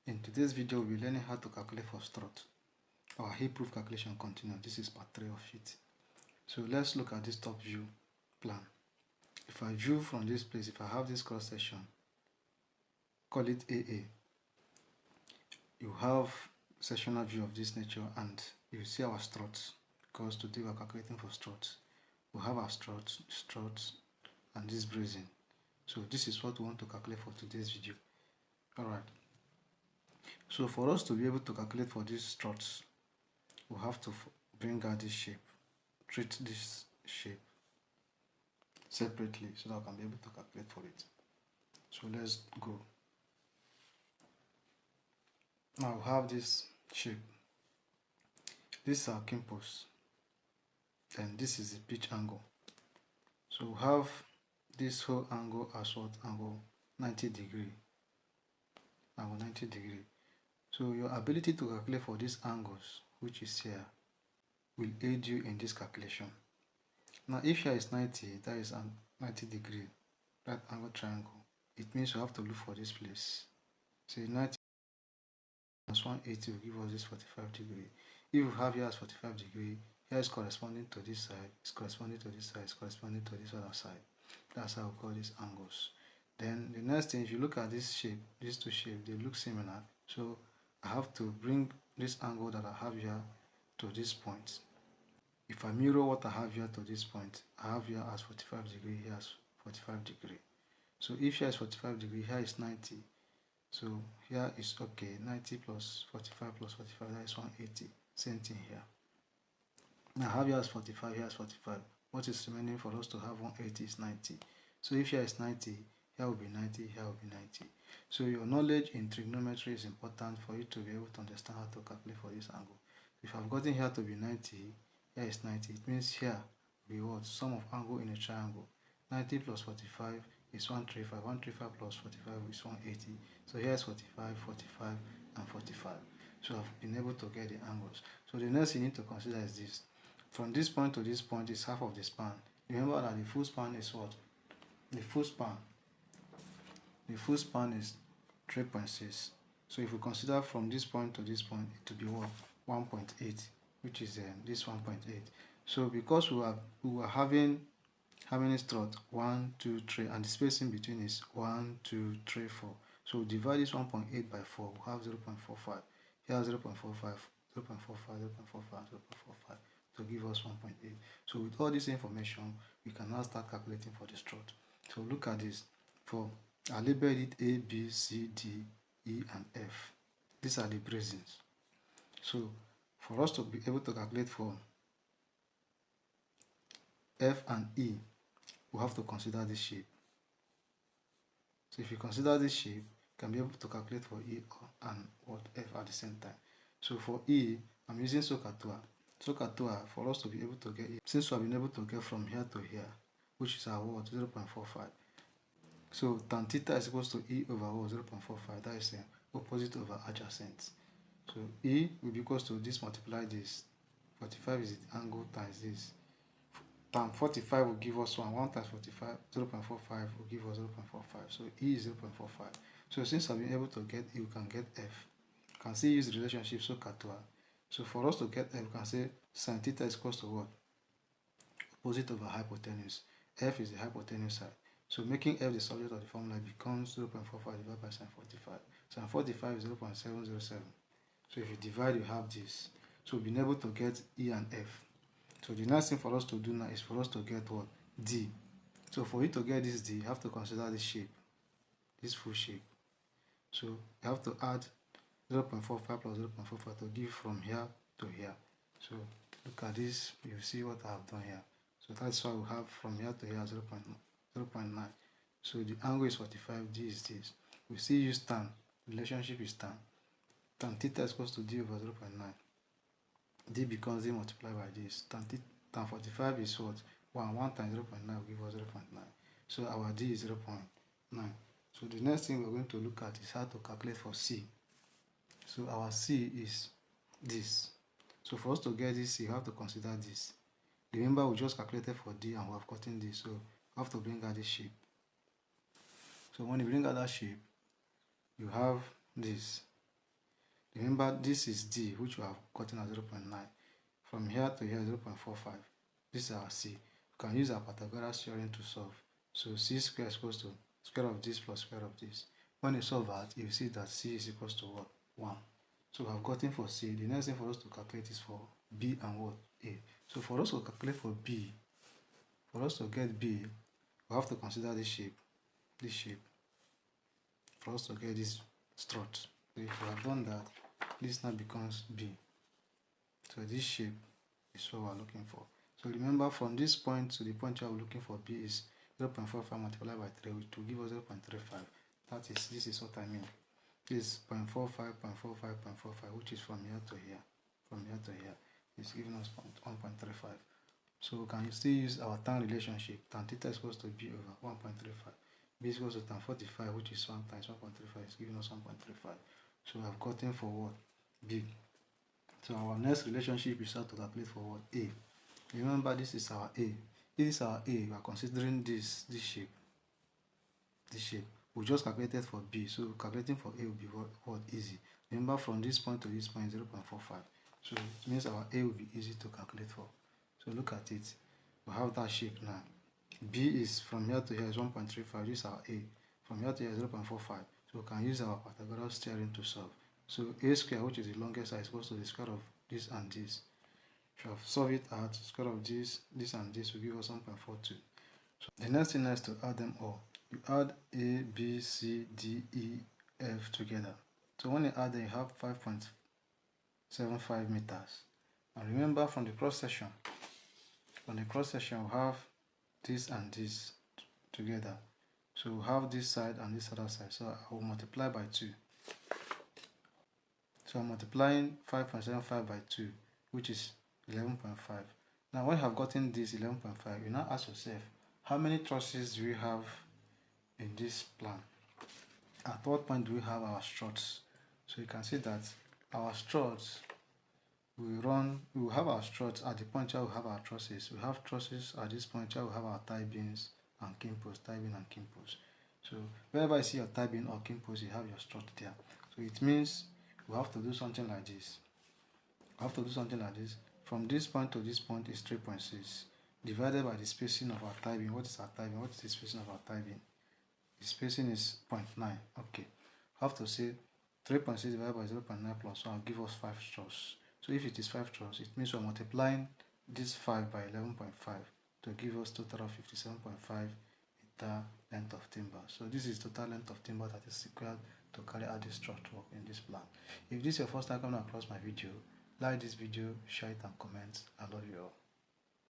In today's video, we'll be learning how to calculate for strut. Our heat proof calculation continues. This is part 3 of it. So let's look at this top view plan. If I view from this place, if I have this cross section, call it AA, you have sectional view of this nature and you see our struts, because today we are calculating for struts. We have our struts and this bracing. So this is what we want to calculate for today's video. Alright. So for us to be able to calculate for these struts, we have to bring out this shape, treat this shape separately so that I can be able to calculate for it. So let's go. Now we have this shape. This is our king post, and this is the pitch angle. So we have this whole angle as what? Angle 90 degree. Angle 90 degree. So your ability to calculate for these angles, which is here, will aid you in this calculation. Now if here is 90, that is a 90 degree right angle triangle. It means you have to look for this place. So 90 minus 180 will give us this 45 degree. If you have here as 45 degree, here is corresponding to this side, it's corresponding to this side, it's corresponding to this other side. That's how we call these angles. Then the next thing, if you look at this shape, these two shapes, they look similar. So I have to bring this angle that I have here to this point. If I mirror what I have here to this point, I have here as 45 degree, here as 45 degree. So if here is 45 degree, here is 90. So here is okay, 90 plus 45 plus 45, that is 180. Same thing here. Now I have here as 45, here as 45. What is remaining for us to have 180 is 90. So if here is 90, here will be 90, here will be 90. So your knowledge in trigonometry is important for you to be able to understand how to calculate for this angle. If I've gotten here to be 90, here is 90, it means here will be what? Sum of angle in a triangle. 90 plus 45 is 135. 135 plus 45 is 180. So here is 45, 45, and 45. So I've been able to get the angles. So the next you need to consider is this. From this point to this point is half of the span. Remember that the full span is what? The full span is 3.6. So if we consider from this point to this point, it will be what? 1.8, which is this 1.8. So because we are having how many struts? 1, 2, 3, and the spacing between is 1, 2, 3, 4. So divide this 1.8 by 4, we have 0.45. Here 0.45, 0.45, 0.45, 0.45 to give us 1.8. So with all this information, we can now start calculating for the strut. So look at this. I labeled it A, B, C, D, E, and F. These are the bracings. So for us to be able to calculate for F and E, we have to consider this shape. So if you consider this shape, you can be able to calculate for E and what F at the same time. So for E, I'm using SOHCAHTOA. SOHCAHTOA, for us to be able to get E, since we have been able to get from here to here, which is our what? 0.45. So tan theta is equal to E over what? 0.45. That is opposite over adjacent. So E will be equal to this multiply this. 45 is the angle times this. Tan 45 will give us 1. 1 times 45, 0.45 will give us 0.45. So E is 0.45. So since I've been able to get E, we can get F. You can see use the relationship SOHCAHTOA. So for us to get F, we can say sin theta is equal to what? Opposite over hypotenuse. F is the hypotenuse side. So making F the subject of the formula becomes 0.45 divided by sin 45. Sin 45 is 0.707. So if you divide, you have this. So we've been able to get E and F. So the next thing for us to do now is for us to get what? D. So for you to get this D, you have to consider this shape, this full shape. So you have to add 0.45 plus 0.45 to give from here to here. So look at this, you see what I have done here. So that's why we have from here to here 0.9. So the angle is 45, D is this. We still use tan, relationship is tan. Tan theta is equal to D over 0.9. D becomes D multiplied by this. Tan 45 is what? 1 times 0.9 will give us 0.9. So our D is 0.9. So the next thing we're going to look at is how to calculate for C. So our C is this. So for us to get this C, you have to consider this. Remember, we just calculated for D and we have gotten this. So we have to bring out this shape. So when you bring out that shape, you have this. Remember, this is D, which we have gotten at 0.9. From here to here, 0.45. This is our C. We can use our Pythagoras theorem to solve. So C squared is equal to square of this plus square of this. When you solve that, you see that C is equal to what? 1. So we have gotten for C. The next thing for us to calculate is for B and what? A. So for us to calculate for B, for us to get B, we have to consider this shape. For us to get this strut. So if we have done that, this now becomes B. So this shape is what we're looking for. So remember, from this point to the point where we're looking for B is 0.45 multiplied by 3, which will give us 0.35. This is what I mean. This is 0.45, 0.45, 0.45, which is from here to here. From here to here, it's giving us 1.35. So we can still use our tan relationship. Tan theta is equal to B over 1.35. B is equal to tan 45, which is 1 times 1.35, is giving us 1.35. So we have gotten for what? B. So our next relationship is how to calculate for what? A. Remember, this is our A. This is our A. We are considering this shape. This shape. We just calculated for B. So calculating for A will be what? Easy. Remember, from this point to this point, 0.45. So it means our A will be easy to calculate for. So look at it. We have that shape now. B is from here to here is 1.35. This is our A. From here to here is 0.45. So we can use our Pythagoras theorem to solve. So A square, which is the longest side, is equal to the square of this and this. If you have solved it out, square of this and this will give us 1.42. So the next thing is to add them all. You add A, B, C, D, E, F together. So when you add them, you have 5.75 meters. And remember, from the cross section, we have this and this together. So we have this side and this other side. So I will multiply by 2. So I'm multiplying 5.75 by 2, which is 11.5. Now when you have gotten this 11.5, you now ask yourself, how many trusses do we have in this plan? At what point do we have our struts? So you can see that our struts, we will have our struts at the point where we have our trusses. We have trusses at this point where we have our tie beams and king posts, tie beam and king posts. So wherever you see your tie beam or king post, you have your strut there. So it means we have to do something like this. From this point to this point is 3.6 divided by the spacing of our tie beam. What is our tie beam? What is the spacing of our tie beam? The spacing is 0.9. Okay, I have to say 3.6 divided by 0.9 plus 1 will give us 5 struts. So if it is 5 struts, it means we're multiplying this 5 by 11.5 to give us total of 57.5 meter length of timber. So this is total length of timber that is required to carry out this strut work in this plan. If this is your first time coming across my video, like this video, share it and comment. I love you all.